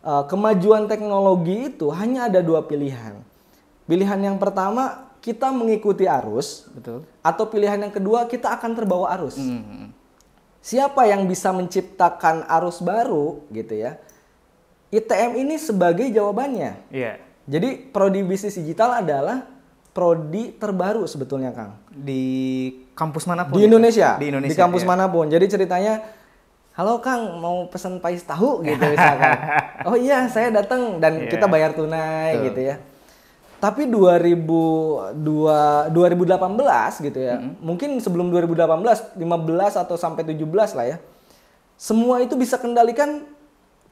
kemajuan teknologi itu hanya ada dua pilihan. Pilihan yang pertama, kita mengikuti arus. Betul. Atau pilihan yang kedua, kita akan terbawa arus. Siapa yang bisa menciptakan arus baru gitu ya? ITM ini sebagai jawabannya. Iya. Jadi prodi bisnis digital adalah prodi terbaru sebetulnya, Kang. Di kampus manapun? Di Indonesia. Di Indonesia. Di kampus manapun. Jadi ceritanya, halo Kang, mau pesan pais tahu gitu misalkan. Oh iya, saya datang dan kita bayar tunai gitu ya. Tapi 2018 gitu ya. Mungkin sebelum 2018, 15 atau sampai 17 lah ya. Semua itu bisa kendalikan,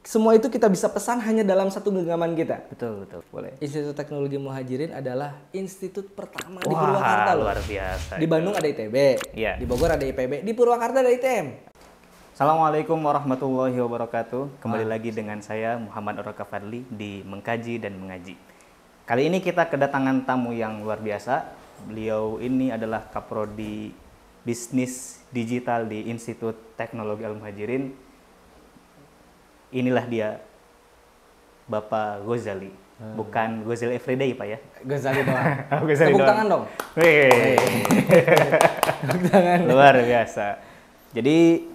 semua itu kita bisa pesan hanya dalam satu genggaman kita. Betul, boleh. Institut Teknologi Muhajirin adalah institut pertama di Purwakarta loh. Luar biasa. Di Bandung ada ITB, Iya. di Bogor ada IPB, di Purwakarta ada ITM. Assalamualaikum warahmatullahi wabarakatuh. Kembali lagi dengan saya Muhammad Oroka Fadli di Mengkaji dan Mengaji. Kali ini kita kedatangan tamu yang luar biasa. Beliau ini adalah Kaprodi Bisnis Digital di Institut Teknologi Al-Muhajirin. Inilah dia, Bapak Ghazali. Bukan Ghazali Everyday, Pak ya? Ghazali doang. Ghazali Tepuk doang. tangan dong. Tepuk tangan. Luar biasa. Jadi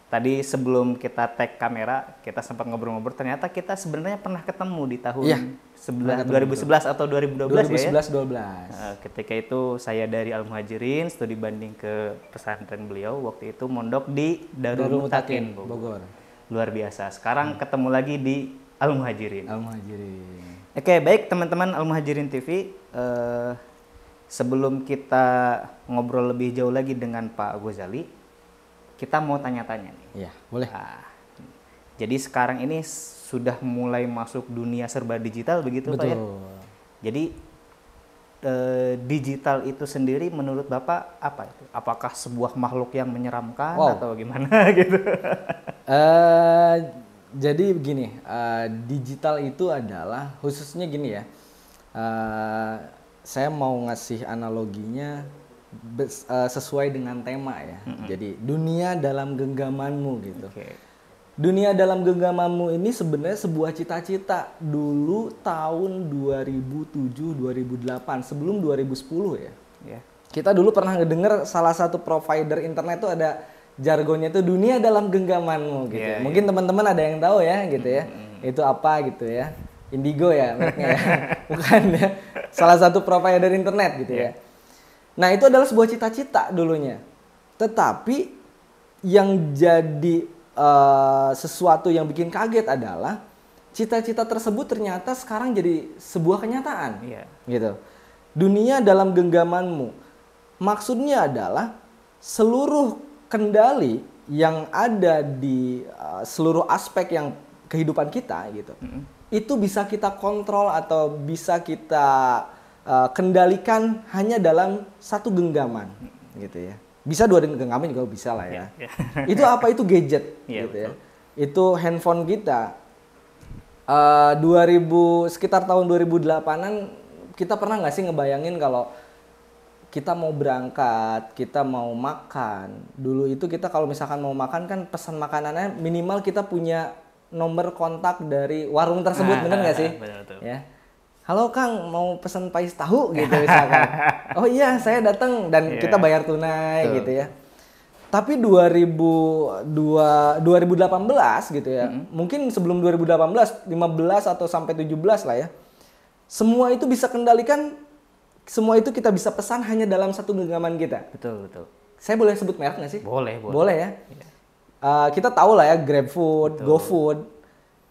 tadi sebelum kita tag kamera, kita sempat ngobrol-ngobrol. Ternyata kita sebenarnya pernah ketemu di tahun 2011 atau 2012 ya? 2011-12. Ketika itu saya dari Al-Muhajirin, studi banding ke pesantren beliau. Waktu itu mondok di Darul Mutakin, Bogor. Luar biasa. Sekarang ketemu lagi di Al-Muhajirin. Al-Muhajirin. Oke, baik teman-teman Al-Muhajirin TV. Sebelum kita ngobrol lebih jauh lagi dengan Pak Ghazali, kita mau tanya-tanya nih. Iya, boleh. Nah, jadi sekarang ini sudah mulai masuk dunia serba digital begitu Pak ya? Betul. Jadi digital itu sendiri menurut Bapak apa itu? Apakah sebuah makhluk yang menyeramkan atau gimana gitu? Jadi begini, digital itu adalah khususnya gini ya. Saya mau ngasih analoginya sesuai dengan tema ya. Jadi dunia dalam genggamanmu gitu. Dunia dalam genggamanmu ini sebenarnya sebuah cita-cita dulu tahun 2007-2008 sebelum 2010 ya. Kita dulu pernah ngedenger salah satu provider internet tuh ada jargonnya tuh dunia dalam genggamanmu gitu. Mungkin teman-teman ada yang tahu ya gitu ya. Itu apa gitu ya. Indigo ya mereknya ya. Bukan ya. Salah satu provider internet gitu ya. Nah, itu adalah sebuah cita-cita dulunya. Tetapi yang jadi sesuatu yang bikin kaget adalah cita-cita tersebut ternyata sekarang jadi sebuah kenyataan. Gitu. Dunia dalam genggamanmu. Maksudnya adalah seluruh kendali yang ada di seluruh aspek yang kehidupan kita gitu. Itu bisa kita kontrol atau bisa kita kendalikan hanya dalam satu genggaman gitu ya. Bisa dua genggaman juga bisa lah ya. Itu apa? Itu gadget gitu ya. Itu handphone kita. Sekitar tahun 2008-an kita pernah nggak sih ngebayangin kalau kita mau berangkat, kita mau makan. Dulu itu kita kalau misalkan mau makan kan pesan makanannya minimal kita punya nomor kontak dari warung tersebut, bener nggak sih? Betul. Ya. Halo Kang, mau pesan pais tahu gitu misalkan. Oh iya, saya datang dan kita bayar tunai gitu ya. Tapi 2018 gitu ya. Mungkin sebelum 2018, 15 atau sampai 17 lah ya. Semua itu bisa kendalikan, semua itu kita bisa pesan hanya dalam satu genggaman kita. Betul. Saya boleh sebut merek nggak sih? Boleh. Boleh ya. Kita tahu lah ya GrabFood, GoFood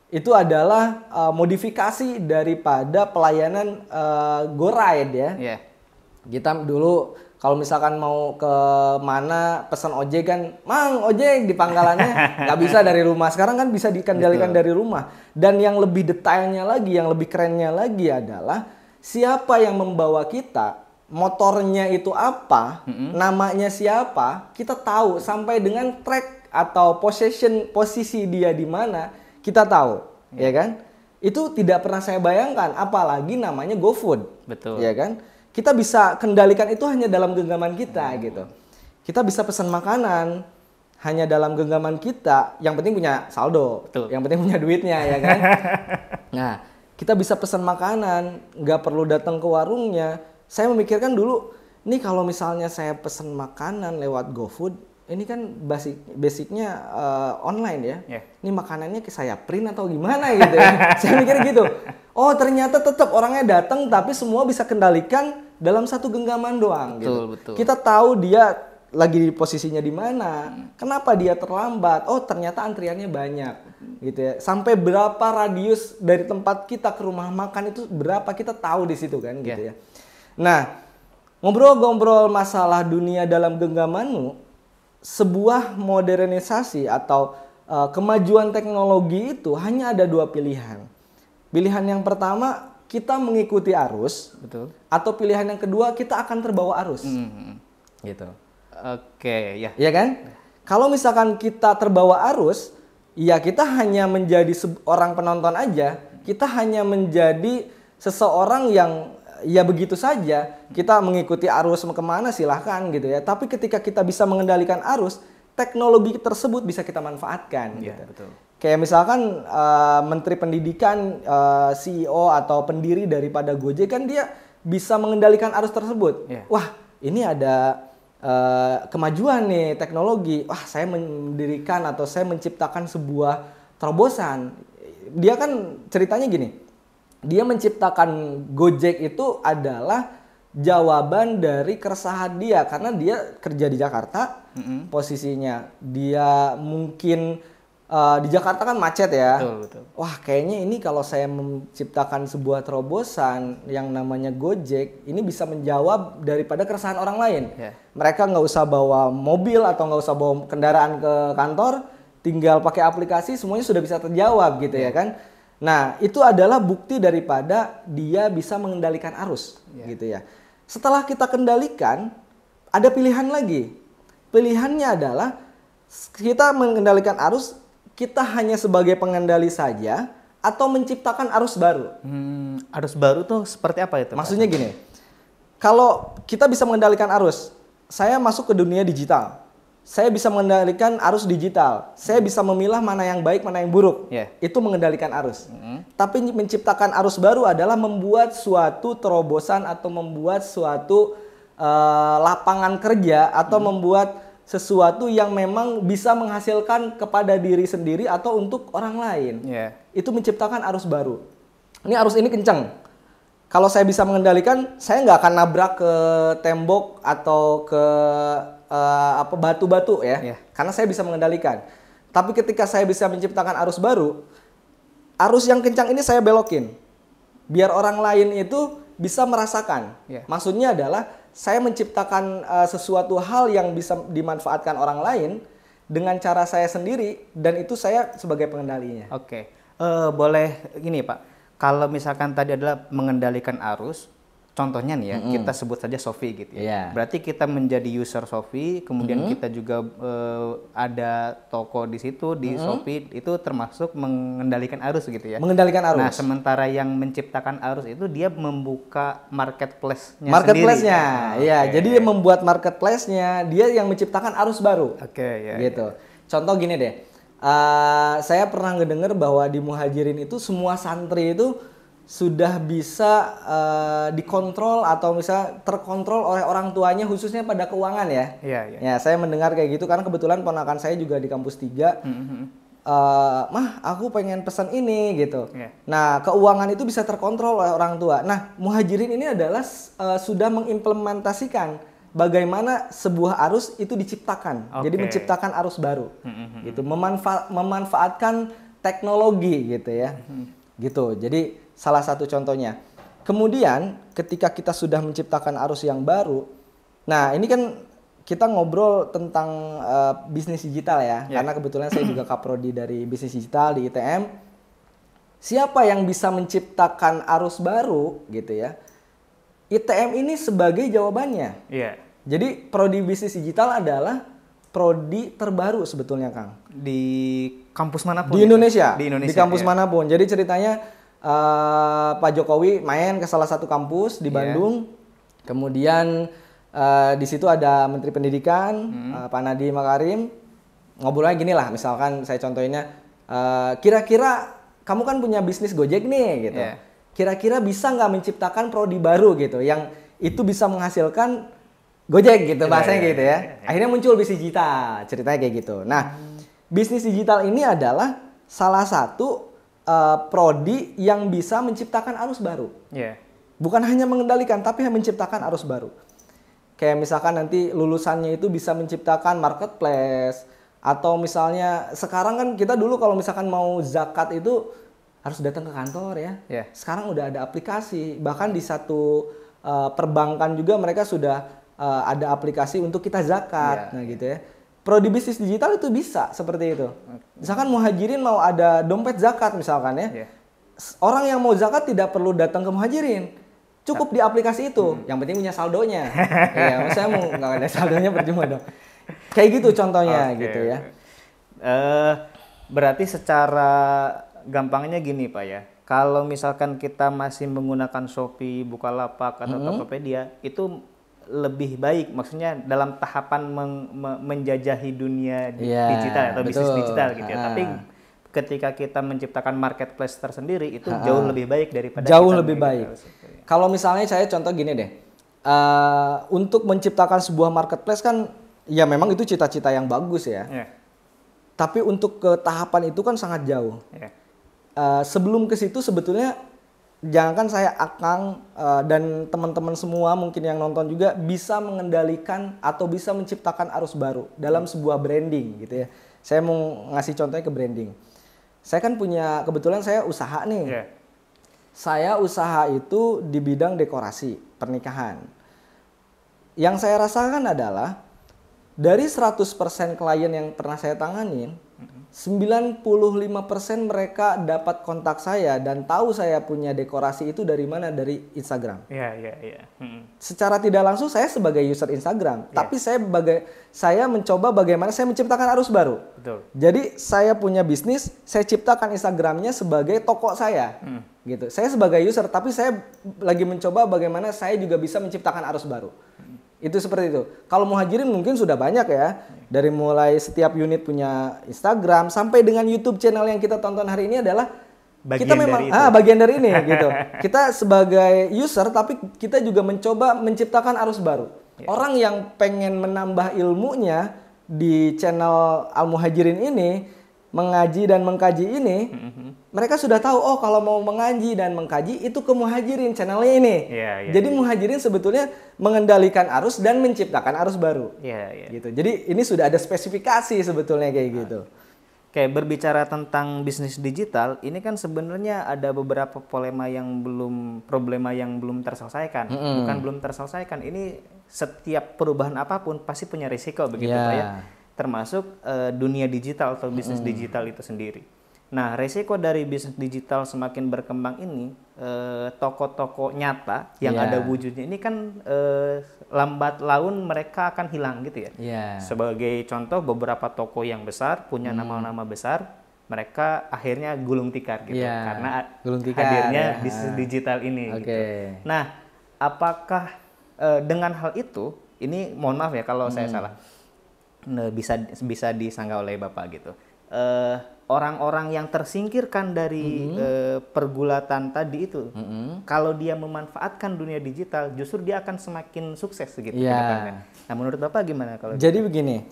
itu adalah modifikasi daripada pelayanan GoRide ya. Kita dulu kalau misalkan mau ke mana pesan ojek kan, Mang ojek di pangkalannya nggak bisa dari rumah. Sekarang kan bisa dikendalikan dari rumah. Dan yang lebih detailnya lagi, yang lebih kerennya lagi adalah siapa yang membawa kita, motornya itu apa, namanya siapa, kita tahu sampai dengan track atau posisi dia di mana kita tahu, ya kan? Itu tidak pernah saya bayangkan, apalagi namanya GoFood, ya kan? Kita bisa kendalikan itu hanya dalam genggaman kita gitu. Kita bisa pesan makanan, hanya dalam genggaman kita, yang penting punya saldo, Betul. yang penting punya duitnya ya kan. Nah, kita bisa pesan makanan, nggak perlu datang ke warungnya. Saya memikirkan dulu, nih kalau misalnya saya pesan makanan lewat GoFood, ini kan basicnya online ya. Yeah. Ini makanannya saya print atau gimana gitu ya. Saya mikir gitu. Oh ternyata tetap orangnya datang, tapi semua bisa kendalikan dalam satu genggaman doang. Betul, gitu. betul. Kita tahu dia lagi di posisinya di mana, kenapa dia terlambat. Oh ternyata antriannya banyak, gitu ya. Sampai berapa radius dari tempat kita ke rumah makan itu berapa, kita tahu di situ kan, gitu ya. Nah, ngobrol-ngobrol masalah dunia dalam genggamanmu, sebuah modernisasi atau kemajuan teknologi itu hanya ada dua pilihan. Pilihan yang pertama, kita mengikuti arus. Betul. Atau pilihan yang kedua, kita akan terbawa arus. Gitu. Oke, ya. Iya kan? Kalau misalkan kita terbawa arus, ya kita hanya menjadi seorang penonton aja. Kita hanya menjadi seseorang yang ya begitu saja, kita mengikuti arus kemana silahkan gitu ya. Tapi ketika kita bisa mengendalikan arus, teknologi tersebut bisa kita manfaatkan. Iya, gitu. betul. Kayak misalkan Menteri Pendidikan, CEO atau pendiri daripada Gojek kan dia bisa mengendalikan arus tersebut. Yeah. Wah ini ada kemajuan nih teknologi. Wah saya mendirikan atau saya menciptakan sebuah terobosan. Dia kan ceritanya gini. Dia menciptakan Gojek itu adalah jawaban dari keresahan dia karena dia kerja di Jakarta, posisinya dia mungkin di Jakarta kan macet ya. Betul, betul. Wah kayaknya ini kalau saya menciptakan sebuah terobosan yang namanya Gojek, ini bisa menjawab daripada keresahan orang lain. Yeah. Mereka nggak usah bawa mobil atau nggak usah bawa kendaraan ke kantor, tinggal pakai aplikasi semuanya sudah bisa terjawab gitu ya kan. Nah, itu adalah bukti daripada dia bisa mengendalikan arus, gitu ya. Setelah kita kendalikan, ada pilihan lagi. Pilihannya adalah kita mengendalikan arus, kita hanya sebagai pengendali saja atau menciptakan arus baru. Arus baru tuh seperti apa itu? Maksudnya gini, kalau kita bisa mengendalikan arus, saya masuk ke dunia digital. Saya bisa mengendalikan arus digital. Saya bisa memilah mana yang baik, mana yang buruk. Yeah. Itu mengendalikan arus. Tapi menciptakan arus baru adalah membuat suatu terobosan atau membuat suatu lapangan kerja atau membuat sesuatu yang memang bisa menghasilkan kepada diri sendiri atau untuk orang lain. Yeah. Itu menciptakan arus baru. Ini arus ini kencang. Kalau saya bisa mengendalikan, saya nggak akan nabrak ke tembok atau ke batu-batu ya, karena saya bisa mengendalikan. Tapi ketika saya bisa menciptakan arus baru, arus yang kencang ini saya belokin, biar orang lain itu bisa merasakan. Maksudnya adalah saya menciptakan sesuatu hal yang bisa dimanfaatkan orang lain dengan cara saya sendiri, dan itu saya sebagai pengendalinya. Oke, boleh gini Pak, kalau misalkan tadi adalah mengendalikan arus, contohnya nih ya, kita sebut saja Shopee gitu ya. Yeah. Berarti kita menjadi user Shopee, kemudian kita juga ada toko di situ di Shopee, itu termasuk mengendalikan arus gitu ya. Mengendalikan arus. Nah, sementara yang menciptakan arus itu dia membuka marketplace-nya sendiri. Marketplace-nya, ya. Okay. Jadi dia membuat marketplace-nya, dia yang menciptakan arus baru. Oke, ya. Gitu. Contoh gini deh, saya pernah ngedenger bahwa di Muhajirin itu semua santri itu sudah bisa dikontrol atau misalnya terkontrol oleh orang tuanya khususnya pada keuangan ya. Iya. Ya, saya mendengar kayak gitu karena kebetulan ponakan saya juga di kampus 3. Mah, aku pengen pesan ini gitu. Yeah. Nah, keuangan itu bisa terkontrol oleh orang tua. Nah, Muhajirin ini adalah sudah mengimplementasikan bagaimana sebuah arus itu diciptakan. Jadi menciptakan arus baru. Gitu, memanfaatkan teknologi gitu ya. Gitu. Jadi salah satu contohnya. Kemudian ketika kita sudah menciptakan arus yang baru, nah ini kan kita ngobrol tentang bisnis digital ya, karena kebetulan saya juga kaprodi dari bisnis digital di ITM. Siapa yang bisa menciptakan arus baru gitu ya? ITM ini sebagai jawabannya. Iya. Jadi prodi bisnis digital adalah prodi terbaru sebetulnya Kang. Di kampus manapun? Di Indonesia. Di Indonesia. Di kampus manapun. Jadi ceritanya Pak Jokowi main ke salah satu kampus di Bandung, kemudian di situ ada Menteri Pendidikan, Pak Nadiem Makarim, ngobrolnya gini lah, misalkan saya contohinnya, kira-kira kamu kan punya bisnis Gojek nih gitu. Yeah. Kira-kira bisa nggak menciptakan prodi baru gitu yang itu bisa menghasilkan Gojek gitu bahasanya gitu ya. Akhirnya muncul bisnis digital, ceritanya kayak gitu. Nah, bisnis digital ini adalah salah satu prodi yang bisa menciptakan arus baru. Yeah. Bukan hanya mengendalikan, tapi menciptakan arus baru. Kayak misalkan nanti lulusannya itu bisa menciptakan marketplace, atau misalnya sekarang kan kita dulu kalau misalkan mau zakat itu harus datang ke kantor ya. Yeah. Sekarang udah ada aplikasi, bahkan di satu perbankan juga mereka sudah ada aplikasi untuk kita zakat. Nah gitu ya. Prodi bisnis digital itu bisa seperti itu. Misalkan Muhajirin mau ada dompet zakat misalkan ya. Orang yang mau zakat tidak perlu datang ke Muhajirin. Cukup di aplikasi itu. Yang penting punya saldonya. Iya, saya mau nggak ada saldonya percuma dong. Kayak gitu contohnya gitu ya. Berarti secara gampangnya gini Pak ya. Kalau misalkan kita masih menggunakan Shopee, Bukalapak atau Tokopedia, itu lebih baik, maksudnya dalam tahapan menjajahi dunia digital atau bisnis digital gitu ya. Tapi ketika kita menciptakan marketplace tersendiri itu jauh lebih baik daripada jauh lebih baik. Kalau misalnya saya contoh gini deh, untuk menciptakan sebuah marketplace kan, ya memang itu cita-cita yang bagus ya. Tapi untuk ke tahapan itu kan sangat jauh. Sebelum ke situ sebetulnya jangankan saya, Akang dan teman-teman semua mungkin yang nonton juga bisa mengendalikan atau bisa menciptakan arus baru dalam sebuah branding gitu ya. Saya mau ngasih contohnya ke branding. Saya kan punya, kebetulan saya usaha nih. Saya usaha itu di bidang dekorasi pernikahan. Yang saya rasakan adalah dari 100% klien yang pernah saya tanganin, 95% mereka dapat kontak saya dan tahu saya punya dekorasi itu dari mana? Dari Instagram. Secara tidak langsung saya sebagai user Instagram, tapi saya mencoba bagaimana saya menciptakan arus baru. Betul. Jadi saya punya bisnis, saya ciptakan Instagramnya sebagai toko saya. Gitu. Saya sebagai user, tapi saya lagi mencoba bagaimana saya juga bisa menciptakan arus baru. Itu seperti itu. Kalau Muhajirin mungkin sudah banyak ya. Dari mulai setiap unit punya Instagram sampai dengan YouTube channel yang kita tonton hari ini adalah kita memang bagian dari ini gitu. Kita sebagai user tapi kita juga mencoba menciptakan arus baru. Orang yang pengen menambah ilmunya di channel Al Muhajirin ini, mengaji dan mengkaji ini, mereka sudah tahu, oh kalau mau mengaji dan mengkaji itu ke Muhajirin channelnya ini. Jadi Muhajirin sebetulnya mengendalikan arus dan menciptakan arus baru. Gitu. Jadi ini sudah ada spesifikasi sebetulnya kayak gitu. Kayak berbicara tentang bisnis digital, ini kan sebenarnya ada beberapa problema yang belum terselesaikan. Bukan belum terselesaikan, ini setiap perubahan apapun pasti punya risiko begitu Pak ya. Termasuk dunia digital atau bisnis digital itu sendiri. Nah, resiko dari bisnis digital semakin berkembang ini, toko-toko nyata yang ada wujudnya ini kan lambat laun mereka akan hilang gitu ya. Sebagai contoh, beberapa toko yang besar punya nama-nama besar, mereka akhirnya gulung tikar gitu karena hadirnya bisnis digital ini. Gitu. Nah, apakah dengan hal itu, ini mohon maaf ya kalau saya salah, bisa disanggah oleh Bapak gitu. Orang-orang yang tersingkirkan dari pergulatan tadi itu, kalau dia memanfaatkan dunia digital, justru dia akan semakin sukses gitu. Nah, menurut Bapak gimana kalau? Jadi begini,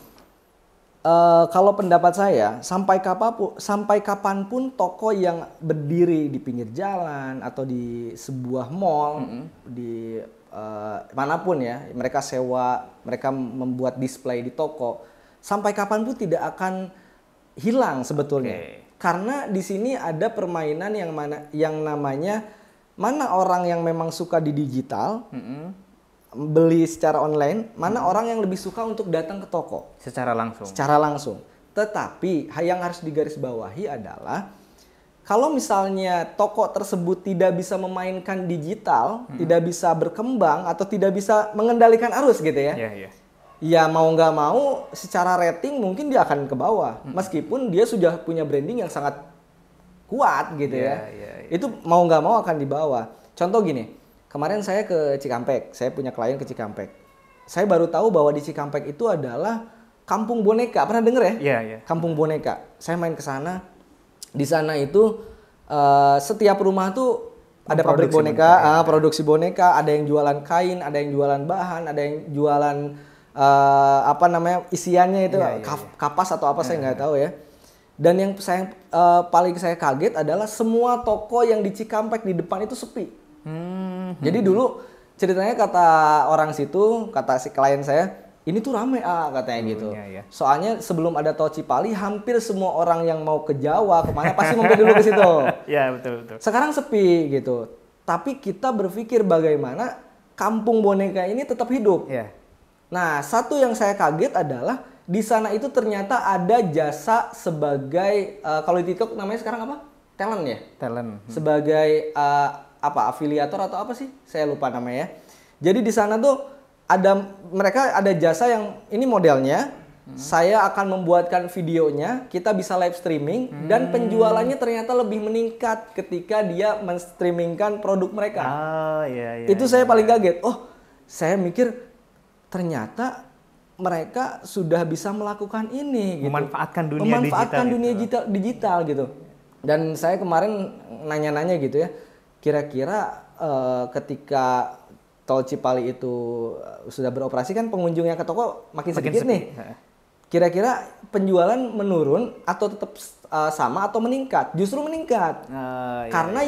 kalau pendapat saya, sampai kapanpun toko yang berdiri di pinggir jalan atau di sebuah mall, di manapun ya, mereka sewa, mereka membuat display di toko, sampai kapanpun tidak akan hilang sebetulnya. Karena di sini ada permainan yang namanya mana orang yang memang suka di digital, beli secara online, mana orang yang lebih suka untuk datang ke toko secara langsung. Tetapi yang harus digarisbawahi adalah kalau misalnya toko tersebut tidak bisa memainkan digital, tidak bisa berkembang atau tidak bisa mengendalikan arus gitu ya. Ya mau nggak mau secara rating mungkin dia akan ke bawah. Meskipun dia sudah punya branding yang sangat kuat gitu ya. Itu mau nggak mau akan di bawah. Contoh gini, kemarin saya ke Cikampek, saya punya klien ke Cikampek. Saya baru tahu bahwa di Cikampek itu adalah Kampung Boneka. Pernah denger ya? Iya, iya. Kampung Boneka. Saya main ke sana. Di sana itu setiap rumah tuh ada pabrik boneka, produksi boneka, ada yang jualan kain, ada yang jualan bahan, ada yang jualan isiannya itu kapas atau apa saya nggak tahu ya. Dan yang paling saya kaget adalah semua toko yang di Cikampek di depan itu sepi. Jadi dulu ceritanya kata orang situ, kata si klien saya, ini tuh rame katanya gitu. Soalnya sebelum ada tol Cipali, hampir semua orang yang mau ke Jawa kemana pasti mampir dulu ke situ. Iya, betul. Sekarang sepi gitu. Tapi kita berpikir bagaimana Kampung Boneka ini tetap hidup. Nah, satu yang saya kaget adalah di sana itu ternyata ada jasa sebagai kalau di TikTok namanya sekarang apa? Talent ya? Talent. Sebagai afiliator atau apa sih? Saya lupa namanya. Jadi di sana tuh mereka ada jasa yang ini modelnya. Saya akan membuatkan videonya, kita bisa live streaming dan penjualannya ternyata lebih meningkat ketika dia men-streamingkan produk mereka. Itu saya paling kaget. Oh, saya mikir ternyata mereka sudah bisa melakukan ini gitu. Memanfaatkan dunia digital gitu. Dan saya kemarin nanya-nanya gitu ya. Kira-kira ketika tol Cipali itu sudah beroperasi kan pengunjung yang ke toko makin sedikit nih. Kira-kira penjualan menurun atau tetap sama atau meningkat? Justru meningkat. Karena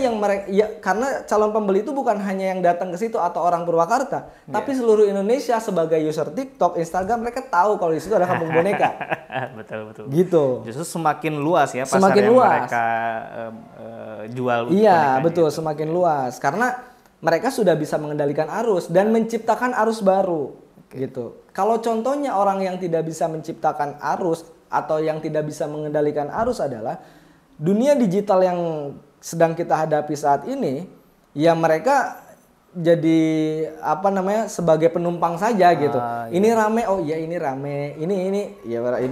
karena calon pembeli itu bukan hanya yang datang ke situ atau orang Purwakarta, tapi seluruh Indonesia sebagai user TikTok, Instagram, mereka tahu kalau di situ ada Kampung Boneka. Betul. Gitu. Justru semakin luas ya pasar semakin yang luas. Mereka jual. Iya, betul, semakin luas. Karena mereka sudah bisa mengendalikan arus dan menciptakan arus baru. Gitu. Kalau contohnya orang yang tidak bisa menciptakan arus atau yang tidak bisa mengendalikan arus adalah dunia digital yang sedang kita hadapi saat ini, ya mereka jadi sebagai penumpang saja gitu. Ini rame, oh iya ini rame, ini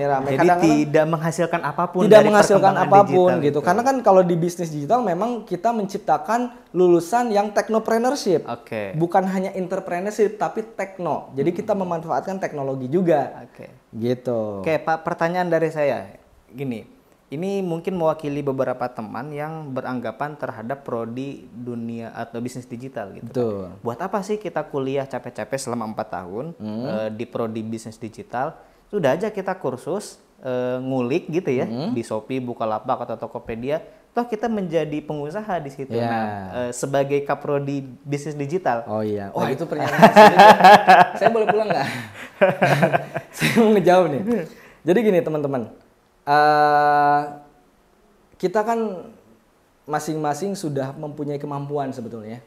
rame. Jadi tidak menghasilkan apapun. Tidak menghasilkan apapun digital, gitu. Karena kan kalau di bisnis digital memang kita menciptakan lulusan yang technopreneurship. Bukan hanya entrepreneurship tapi tekno. Jadi kita memanfaatkan teknologi juga. Gitu. Pak, pertanyaan dari saya gini. Ini mungkin mewakili beberapa teman yang beranggapan terhadap prodi dunia atau bisnis digital gitu. Betul. Buat apa sih kita kuliah capek-capek selama 4 tahun di prodi bisnis digital? Sudah aja kita kursus ngulik gitu ya di Shopee, Bukalapak atau Tokopedia. Toh kita menjadi pengusaha di situ. Sebagai kaprodi bisnis digital. Oh iya. Wah, itu pernyataan. Saya boleh pulang nggak? Saya mau ngejawab nih. Jadi gini teman-teman. Kita kan masing-masing sudah mempunyai kemampuan sebetulnya.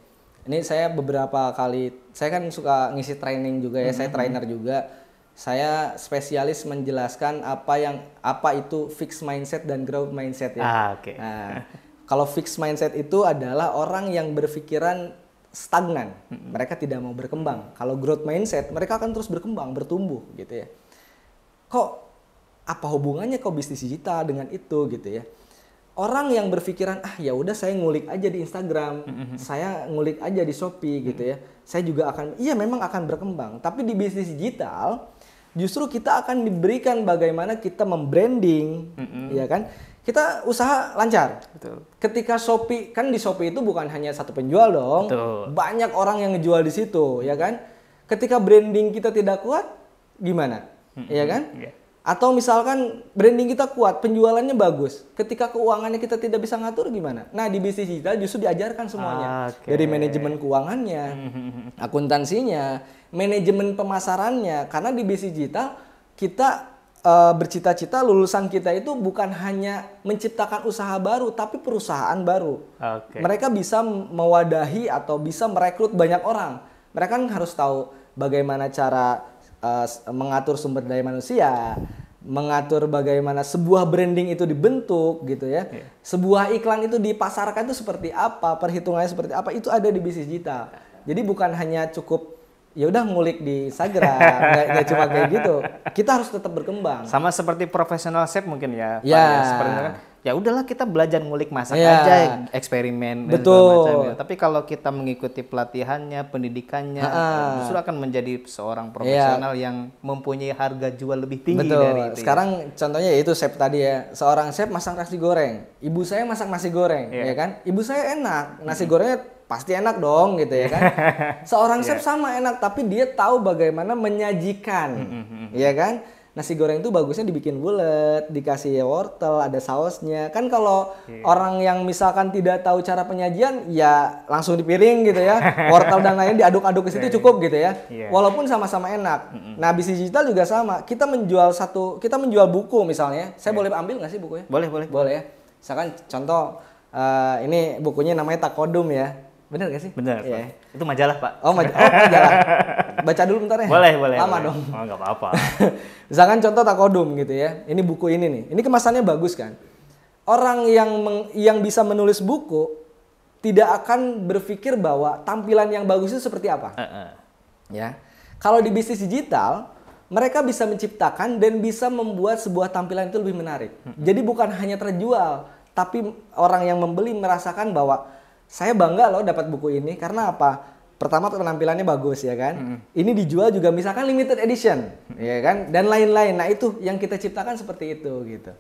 Ini saya beberapa kali, saya kan suka ngisi training juga ya, saya trainer juga. Saya spesialis menjelaskan apa itu fixed mindset dan growth mindset ya. Nah, kalau fixed mindset itu adalah orang yang berpikiran stagnan, mereka tidak mau berkembang. Kalau growth mindset, mereka akan terus berkembang, bertumbuh gitu ya. Apa hubungannya bisnis digital dengan itu gitu ya? Orang yang berpikiran ya udah saya ngulik aja di Instagram, saya ngulik aja di Shopee gitu ya. Saya juga memang akan berkembang. Tapi di bisnis digital justru kita akan diberikan bagaimana kita membranding, ya kan? Kita usaha lancar. Betul. Ketika Shopee, kan di Shopee itu bukan hanya satu penjual dong. Betul. Banyak orang yang ngejual di situ, ya kan? Ketika branding kita tidak kuat, gimana? Ya kan? Atau misalkan branding kita kuat, penjualannya bagus. Ketika keuangannya kita tidak bisa ngatur gimana? Nah, di bisnis digital justru diajarkan semuanya. Dari manajemen keuangannya, akuntansinya, manajemen pemasarannya. Karena di bisnis digital kita bercita-cita lulusan kita itu bukan hanya menciptakan usaha baru, tapi perusahaan baru. Mereka bisa mewadahi atau bisa merekrut banyak orang. Mereka kan harus tahu bagaimana cara mengatur sumber daya manusia, mengatur bagaimana sebuah branding itu dibentuk gitu ya. Sebuah iklan itu dipasarkan itu seperti apa, perhitungannya seperti apa, itu ada di bisnis digital. Jadi bukan hanya cukup ya udah ngulik di Instagram, nggak cuma kayak gitu. Kita harus tetap berkembang. Sama seperti profesional chef mungkin ya. Ya. Seperti itu kan ya udahlah kita belajar ngulik masak Iya. aja, eksperimen dan segala Betul. macam gitu. Tapi kalau kita mengikuti pelatihannya, pendidikannya, justru akan menjadi seorang profesional yang mempunyai harga jual lebih tinggi Betul. dari itu. Sekarang contohnya ya itu chef tadi ya. Seorang chef masak nasi goreng. Ibu saya masak nasi goreng, Iya. ya kan? Ibu saya enak. Nasi gorengnya pasti enak dong gitu ya kan. Seorang chef sama enak tapi dia tahu bagaimana menyajikan. Ya kan? Nasi goreng itu bagusnya dibikin bulat, dikasih wortel, ada sausnya. Kan kalau orang yang misalkan tidak tahu cara penyajian, ya langsung di piring gitu ya. Wortel dan lain diaduk-aduk ke situ cukup gitu ya. Iya. Walaupun sama-sama enak. Nah, bisnis digital juga sama. Kita menjual buku misalnya. Saya boleh ambil nggak sih bukunya? Boleh, boleh. Boleh ya. Misalkan contoh ini bukunya namanya Takodum ya. Bener gak sih? Bener, Iya. Pak. Itu majalah, Pak. Oh, majalah. Baca dulu bentar ya. Boleh, boleh. Lama boleh. dong. Oh, nggak apa-apa. Misalkan contoh Takodum gitu ya. Ini buku ini nih. Ini kemasannya bagus kan. Orang yang bisa menulis buku tidak akan berpikir bahwa tampilan yang bagus itu seperti apa. Ya. Kalau di bisnis digital, mereka bisa menciptakan dan bisa membuat sebuah tampilan itu lebih menarik. Jadi bukan hanya terjual, tapi orang yang membeli merasakan bahwa saya bangga loh dapat buku ini karena apa? Pertama penampilannya bagus ya kan. Ini dijual juga misalkan limited edition, ya kan? Dan lain-lain. Nah, itu yang kita ciptakan seperti itu gitu.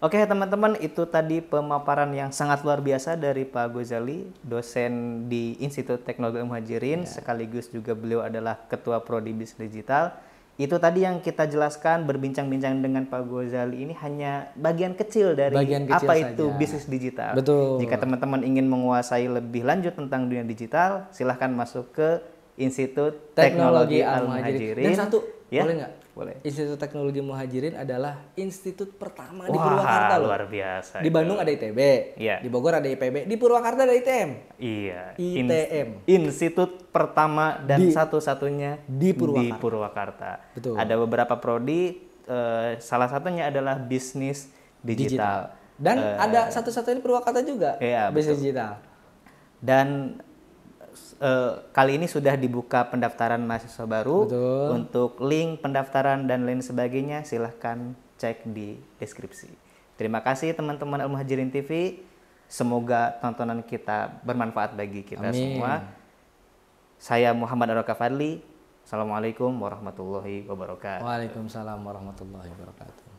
Oke teman-teman, itu tadi pemaparan yang sangat luar biasa dari Pak Ghazali, dosen di Institut Teknologi Al-Muhajirin, sekaligus juga beliau adalah Ketua Prodi Bisnis Digital. Itu tadi yang kita jelaskan, berbincang-bincang dengan Pak Ghazali ini hanya bagian kecil dari apa itu bisnis digital. Betul. Jika teman-teman ingin menguasai lebih lanjut tentang dunia digital, silahkan masuk ke Institut Teknologi Al-Muhajirin. Dan satu, ya? boleh nggak? Boleh. Institut Teknologi Muhajirin adalah institut pertama di Wah, Purwakarta loh. luar biasa. Di itu. Bandung ada ITB, Iya. di Bogor ada IPB, di Purwakarta ada ITM. Iya. ITM. Institut pertama dan satu-satunya di Purwakarta. Purwakarta. Betul. Ada beberapa prodi, salah satunya adalah bisnis digital. Dan ada satu-satunya di Purwakarta juga, Iya, bisnis digital. Dan kali ini sudah dibuka pendaftaran mahasiswa baru. Betul. Untuk link pendaftaran dan lain sebagainya silahkan cek di deskripsi. Terima kasih teman-teman Al-Muhajirin TV. Semoga tontonan kita bermanfaat bagi kita semua. Saya Muhammad Aroka Fadli. Assalamualaikum warahmatullahi wabarakatuh. Waalaikumsalam warahmatullahi wabarakatuh.